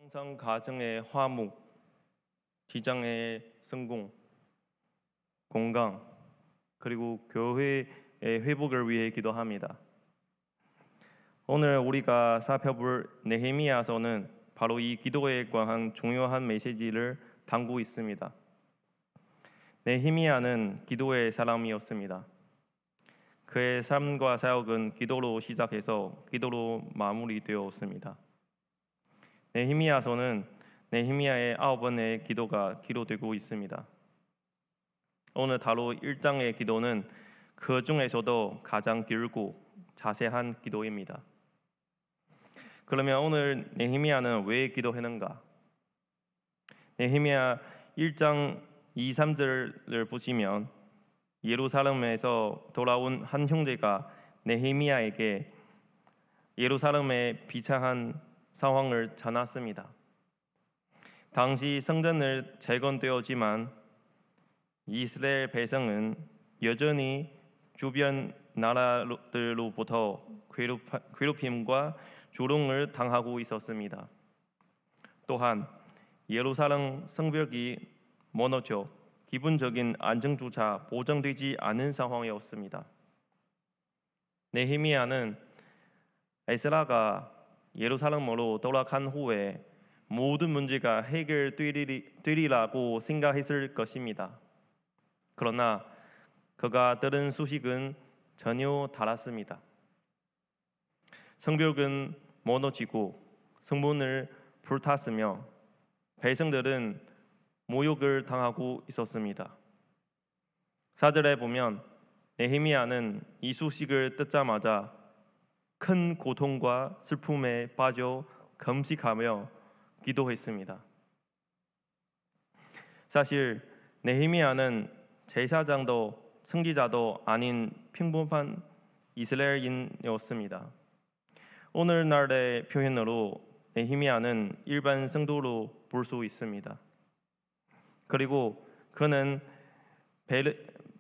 항상 가정의 화목, 직장의 성공, 건강, 그리고 교회의 회복을 위해 기도합니다. 오늘 우리가 살펴볼 느헤미야서는 바로 이 기도에 관한 중요한 메시지를 담고 있습니다. 느헤미야는 기도의 사람이었습니다. 그의 삶과 사역은 기도로 시작해서 기도로 마무리되었습니다. 느헤미야서는 느헤미야의 9번의 기도가 기록되고 있습니다. 오늘 다룰 1장의 기도는 그 중에서도 가장 길고 자세한 기도입니다. 그러면 오늘 느헤미야는 왜 기도했는가? 느헤미야 1장 2, 3절을 보시면 예루살렘에서 돌아온 한 형제가 느헤미야에게 예루살렘의 비참한 상황을 전했습니다. 당시 성전을 재건되었지만 이스라엘 백성은 여전히 주변 나라들로부터 괴롭힘과 조롱을 당하고 있었습니다. 또한 예루살렘 성벽이 무너져 기본적인 안정조차 보장되지 않은 상황이었습니다. 느헤미야는 에스라가 예루살렘으로 돌아간 후에 모든 문제가 해결되리라고 생각했을 것입니다. 그러나 그가 들은 소식은 전혀 달랐습니다. 성벽은 무너지고 성문을 불탔으며 백성들은 모욕을 당하고 있었습니다. 4절에 보면 느헤미야는 이 소식을 듣자마자 큰 고통과 슬픔에 빠져 금식하며 기도했습니다. 사실 느헤미야는 제사장도 선지자도 아닌 평범한 이스라엘인이었습니다. 오늘날의 표현으로 느헤미야는 일반 성도로 볼 수 있습니다. 그리고 그는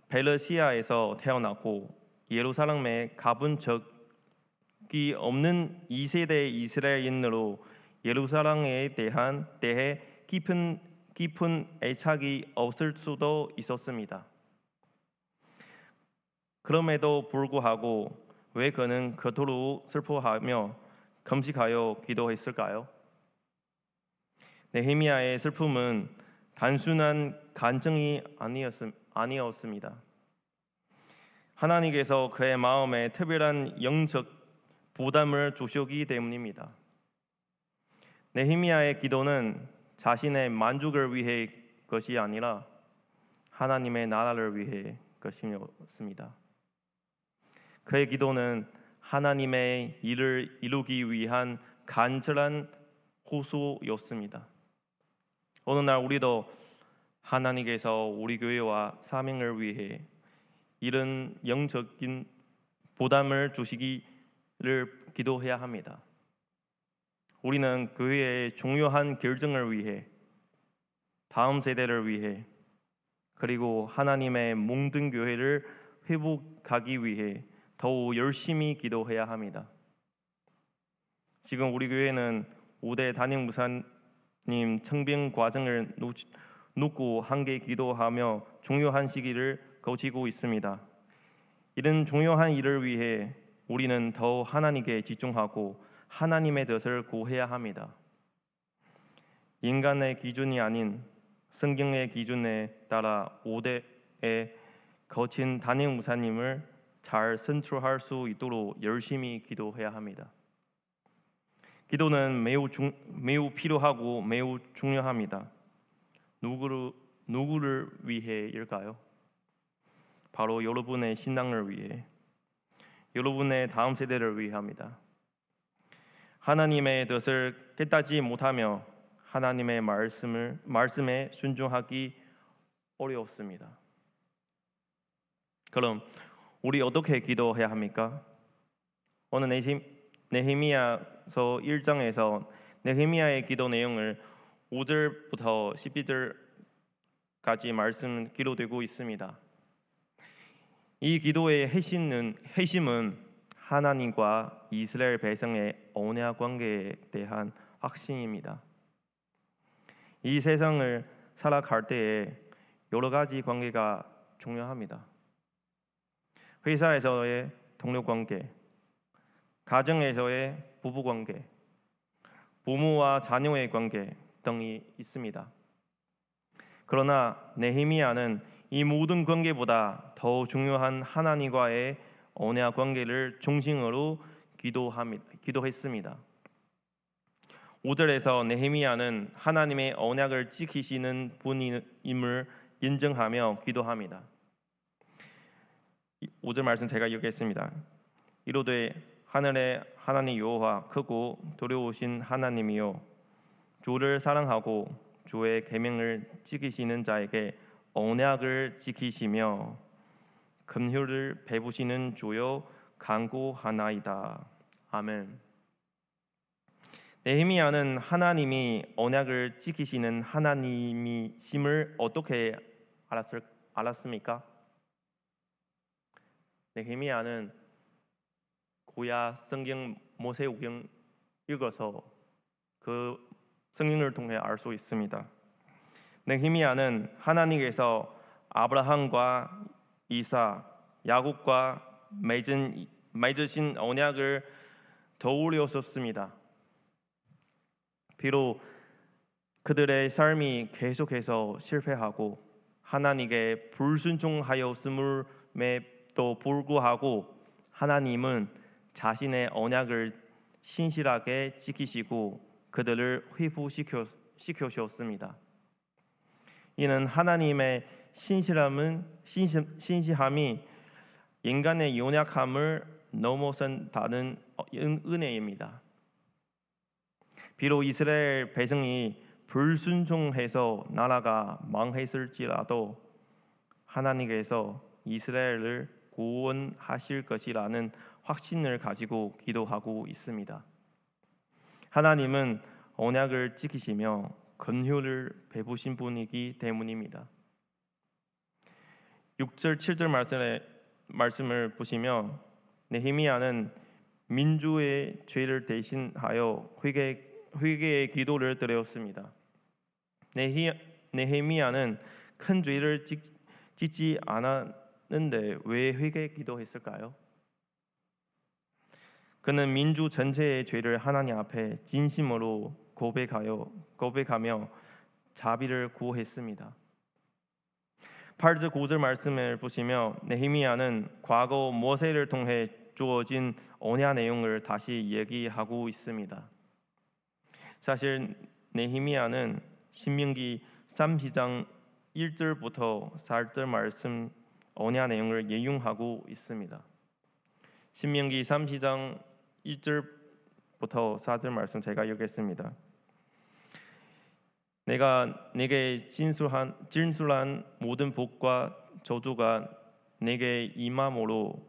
페르시아에서 태어났고 예루살렘에 가본 적이 없는 2세대 이스라엘인으로 예루살렘에 대해 깊은 애착이 없을 수도 있었습니다. 그럼에도 불구하고 왜 그는 그토록 슬퍼하며 금식하여 기도했을까요? 느헤미야의 슬픔은 단순한 감정이 아니었습니다. 하나님께서 그의 마음에 특별한 영적 부담을 주셨기 때문입니다. 느헤미야의 기도는 자신의 만족을 위해 것이 아니라 하나님의 나라를 위해 것이었습니다. 그의 기도는 하나님의 일을 이루기 위한 간절한 호소였습니다. 어느 날 우리도 하나님께서 우리 교회와 사명을 위해 이런 영적인 부담을 주시기를 기도해야 합니다. 우리는 교회의 중요한 결정을 위해, 다음 세대를 위해, 그리고 하나님의 몽든 교회를 회복하기 위해 더욱 열심히 기도해야 합니다. 지금 우리 교회는 5대 담임 목사님 청빙 과정을 놓고 함께 기도하며 중요한 시기를 거치고 있습니다. 이런 중요한 일을 위해 우리는 더 하나님께 집중하고 하나님의 뜻을 구해야 합니다. 인간의 기준이 아닌 성경의 기준에 따라 5대에 거친 담임 목사님을 잘 선출할 수 있도록 열심히 기도해야 합니다. 기도는 매우 필요하고 매우 중요합니다. 누구를 위해일까요? 바로 여러분의 신앙을 위해, 여러분의 다음 세대를 위해합니다. 하나님의 뜻을 깨닫지 못하며 하나님의 말씀에 순종하기 어려웠습니다. 그럼 우리 어떻게 기도해야 합니까? 오늘 느헤미야서 1장에서 느헤미야의 기도 내용을 5절부터 12절까지 말씀 기록되고 있습니다. 이 기도의 핵심은 하나님과 이스라엘 백성의 언약 관계에 대한 확신입니다. 이 세상을 살아갈 때에 여러 가지 관계가 중요합니다. 회사에서의 동료 관계, 가정에서의 부부 관계, 부모와 자녀의 관계 등이 있습니다. 그러나 느헤미야는 이 모든 관계보다 더 중요한 하나님과의 언약 관계를 중심으로 기도했습니다. 5절에서 느헤미야는 하나님의 언약을 지키시는 분임을 인정하며 기도합니다. 5절 말씀 제가 읽겠습니다. 이르되 하늘의 하나님 여호와 크고 두려우신 하나님이요 주를 사랑하고 주의 계명을 지키시는 자에게 언약을 지키시며 긍휼을 베푸시는 주여 간구하나이다. 아멘. 느헤미야는 하나님이 언약을 지키시는 하나님이심을 어떻게 알았습니까? 느헤미야는 고야 성경 모세오경 읽어서 그 성경을 통해 알 수 있습니다. 느헤미야는 하나님께서 아브라함과 이삭, 야곱과 맺으신 언약을 떠올렸었습니다. 비록 그들의 삶이 계속해서 실패하고 하나님께 불순종하였음에도 불구하고 하나님은 자신의 언약을 신실하게 지키시고 그들을 회복시키셨습니다. 이는 하나님의 신실함이 인간의 연약함을 넘어선다는 은혜입니다. 비록 이스라엘 백성이 불순종해서 나라가 망했을지라도 하나님께서 이스라엘을 구원하실 것이라는 확신을 가지고 기도하고 있습니다. 하나님은 언약을 지키시며 긍휼을 베푸신 분이기 때문입니다. 6절 7절 말씀을 보시면 느헤미야는 민주의 죄를 대신하여 회개의 기도를 드렸습니다. 느헤미야는 큰 죄를 짓지 않았는데 왜 회개 기도했을까요? 그는 민주 전체의 죄를 하나님 앞에 진심으로 고백하며 자비를 구했습니다. 8절 9절 말씀을 보시면 느헤미야는 과거 모세를 통해 주어진 언약 내용을 다시 얘기하고 있습니다. 사실 느헤미야는 신명기 30장 1절부터 4절 말씀 언약 내용을 인용하고 있습니다. 신명기 30장 1절부터 4절 말씀 제가 읽겠습니다. 내가 네게 진술한 모든 복과 저주가 네게 임함으로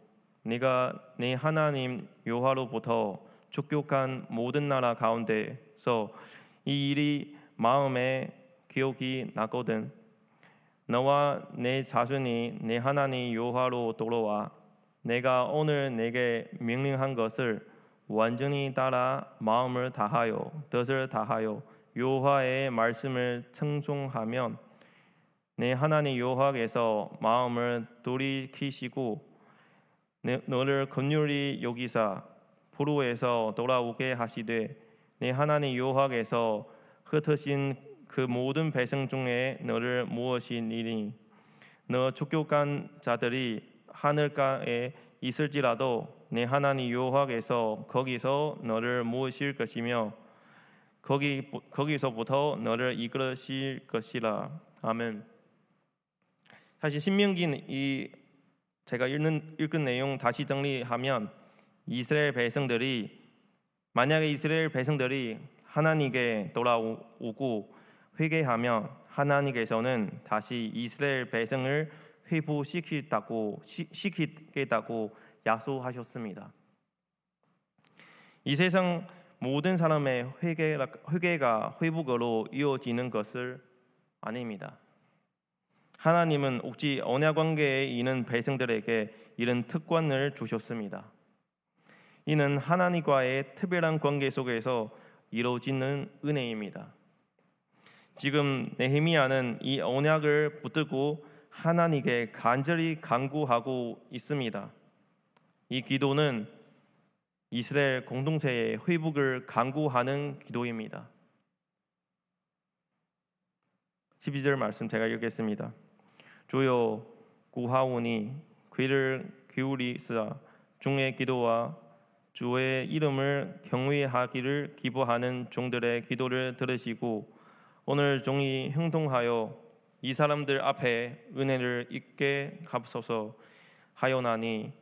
네가 네 하나님 여호와로부터 쫓겨간 모든 나라 가운데서 이 일이 마음에 기억이 나거든. 너와 내 자손이 내 하나님 여호와로 돌아와 내가 오늘 내게 명령한 것을 완전히 따라 마음을 다하여 뜻을 다하여 여호와의 말씀을 청종하면 내 하나님 여호와께서 마음을 돌이키시고 너를 긍휼히 여기사 불후에서 돌아오게 하시되 내 하나님 여호와께서 흩으신 그 모든 백성 중에 너를 모으시니니 너 쫓겨간 자들이 하늘가에 있을지라도 내 하나님 여호와께서 거기서 너를 모으실 것이며 거기서부터 너를 이끌으실 것이라. 아멘. 사실 신명기 제가 읽은 내용 다시 정리하면 만약에 이스라엘 백성들이 하나님께 돌아오고 회개하면 하나님께서는 다시 이스라엘 백성을 회복시키겠다고 약속하셨습니다. 이 세상 모든 사람의 회개가 회복으로 이어지는 것을 아닙니다. 하나님은 오직 언약 관계에 있는 백성들에게 이런 특권을 주셨습니다. 이는 하나님과의 특별한 관계 속에서 이루어지는 은혜입니다. 지금 느헤미야는 이 언약을 붙들고 하나님께 간절히 간구하고 있습니다. 이 기도는 이스라엘 공동체의 회복을 간구하는 기도입니다. 12절 말씀 제가 읽겠습니다. 주여 구하오니 귀를 기울이사 종의 기도와 주의 이름을 경외하기를 기뻐하는 종들의 기도를 들으시고 오늘 종이 형통하여 이 사람들 앞에 은혜를 입게 하옵소서 하오나니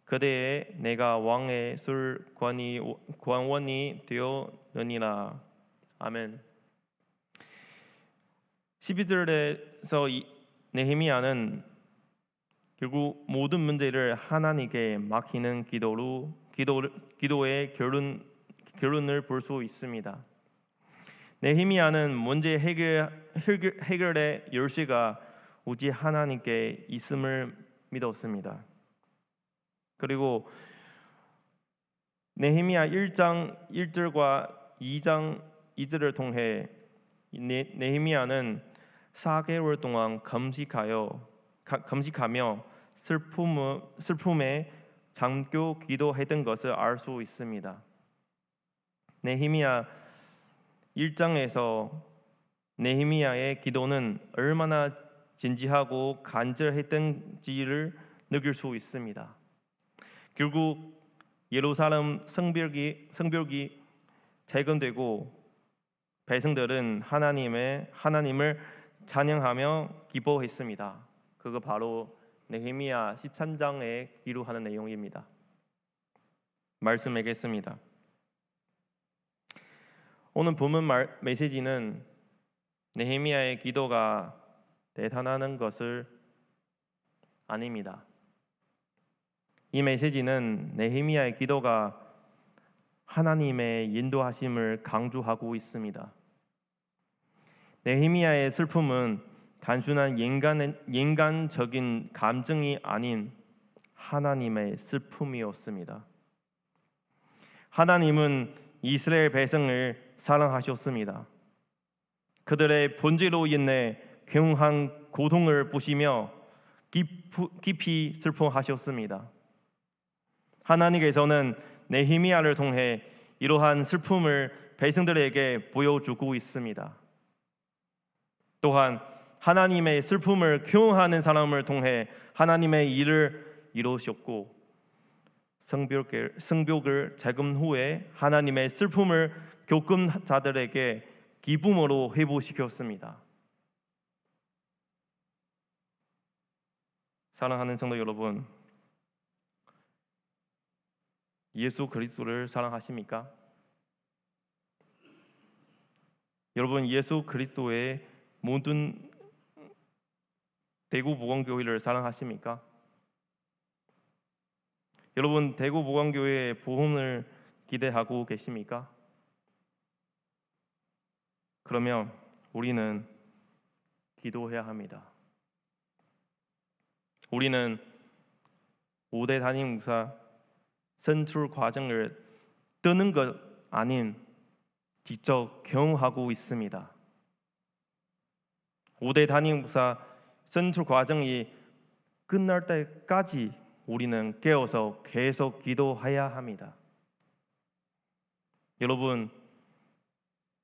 그대에 내가 왕의 술 관원이 되었느니라. 아멘. 12절에서 느헤미야는 결국 모든 문제를 하나님께 맡기는 기도의 결론을 볼 수 있습니다. 느헤미야는 문제 해결의 열쇠가 오직 하나님께 있음을 믿었습니다. 그리고 느헤미야 1장 1절과 2장 2절을 통해 느헤미야는 4개월 동안 금식하며 슬픔에 잠겨 기도했던 것을 알 수 있습니다. 느헤미야 1장에서 느헤미야의 기도는 얼마나 진지하고 간절했던지를 느낄 수 있습니다. 결국 예루살렘 성벽이 재건되고 백성들은 하나님을 찬양하며 기뻐했습니다. 그거 바로 느헤미야 13장에 기록하는 내용입니다. 말씀하겠습니다. 오늘 본문 메시지는 느헤미야의 기도가 대단한 것을 아닙니다. 이 메시지는 느헤미야의 기도가 하나님의 인도하심을 강조하고 있습니다. 느헤미야의 슬픔은 단순한 인간적인 감정이 아닌 하나님의 슬픔이었습니다. 하나님은 이스라엘 백성을 사랑하셨습니다. 그들의 번제로 인해 경한 고통을 보시며 깊이 슬퍼하셨습니다. 하나님께서는 느헤미야를 통해 이러한 슬픔을 백성들에게 보여주고 있습니다. 또한 하나님의 슬픔을 경험하는 사람을 통해 하나님의 일을 이루셨고 성벽을 재건 후에 하나님의 슬픔을 겪은 자들에게 기쁨으로 회복시켰습니다. 사랑하는 성도 여러분, 예수 그리스도를 사랑하십니까? 여러분, 예수 그리스도의 모든 대구 보건교회를 사랑하십니까? 여러분, 대구 보건교회의 복음을 기대하고 계십니까? 그러면 우리는 기도해야 합니다. 우리는 5대 담임 목사 선출 과정을 뜨는 것 아닌 직접 경험하고 있습니다. 5대 담임 목사 선출 과정이 끝날 때까지 우리는 깨어서 계속 기도해야 합니다. 여러분,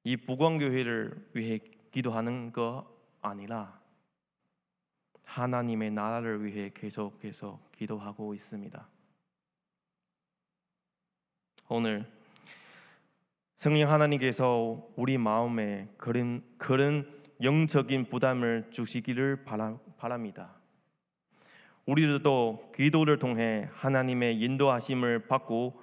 이 복원교회를 위해 기도하는 거 아니라 하나님의 나라를 위해 계속해서 기도하고 있습니다. 오늘 성령 하나님께서 우리 마음에 그런 영적인 부담을 주시기를 바랍니다. 우리들도 기도를 통해 하나님의 인도하심을 받고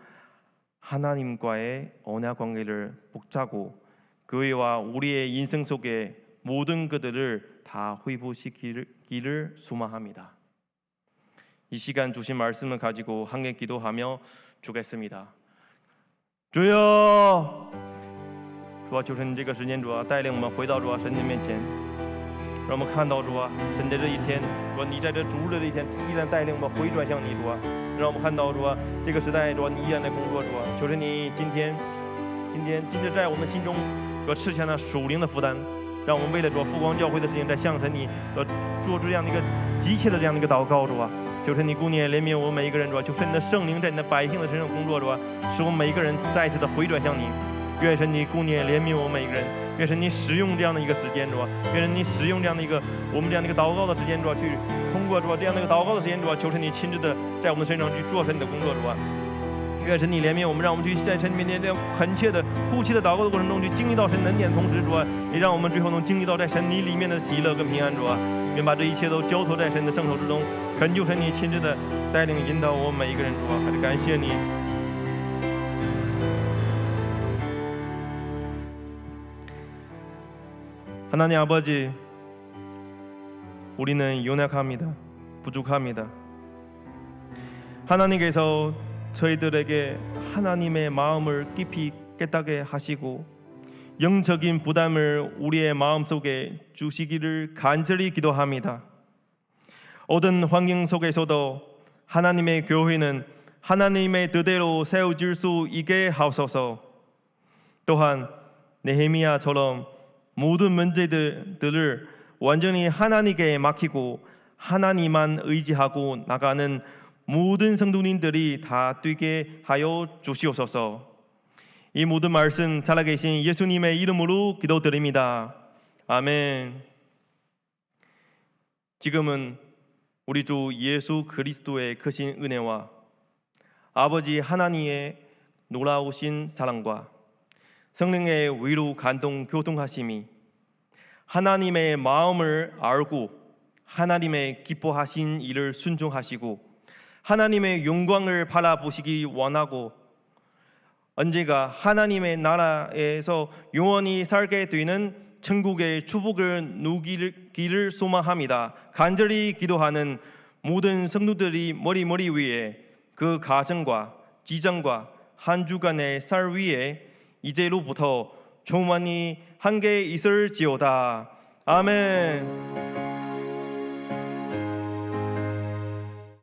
하나님과의 언약 관계를 복잡고 교회와 우리의 인생 속에 모든 것들을 다 회복시키기를 소망합니다. 이 시간 주신 말씀을 가지고 함께 기도하며 주겠습니다. 주여， 主啊，求神这个时间，主啊，带领我们回到主啊神的面前，让我们看到主啊神在这一天，主啊你在这主日的一天依然带领我们回转向你，主啊，让我们看到主啊这个时代，主啊你依然在工作，主啊，求神你今天在我们心中主啊赐下那属灵的负担，让我们为了主复光教会的事情，在向神你做出这样的一个急切的这样的一个祷告，主啊，求神你顾念怜悯我们每一个人，主啊，求神你的圣灵在你的百姓的身上工作，主啊，使我们每一个人再一次的回转向你。愿神你顾念怜悯我们每一个人，愿神你使用这样的一个时间，主啊，愿神你使用这样的一个我们这样的一个祷告的时间，主啊，去通过主啊这样的一个祷告的时间，主啊，求神你亲自的在我们身上去做神你的工作，主啊。愿神你怜悯我们，让我们去在神面前这样恳切的呼气的祷告的过程中，去经历到神恩典，同时主啊，也让我们最后能经历到在神你里面的喜乐跟平安，主啊。愿把这一切都交托在神的圣手之中，恳求神你亲自的带领引导我们每一个人，主啊，还是感谢你。 하나님 아버지, 우리는 연약합니다. 부족합니다. 하나님께서 저희들에게 하나님의 마음을 깊이 깨닫게 하시고 영적인 부담을 우리의 마음속에 주시기를 간절히 기도합니다. 어떤 환경 속에서도 하나님의 교회는 하나님의 뜻대로 세워질 수 있게 하옵소서. 또한 느헤미야처럼 모든 문제들을 완전히 하나님께 맡기고 하나님만 의지하고 나가는 모든 성도님들이 다 되게 하여 주시옵소서. 이 모든 말씀 살아계신 예수님의 이름으로 기도드립니다. 아멘. 지금은 우리 주 예수 그리스도의 크신 은혜와 아버지 하나님의 놀라우신 사랑과 성령의 위로 감동 교통하심이 하나님의 마음을 알고 하나님의 기뻐하신 일을 순종하시고 하나님의 영광을 바라보시기 원하고 언제가 하나님의 나라에서 영원히 살게 되는 천국의 축복을 누리기를 소망합니다. 간절히 기도하는 모든 성도들이 머리 위에 그 가정과 지정과 한 주간의 살 위에 이제로부터 평안이 함께 있을지어다. 아멘.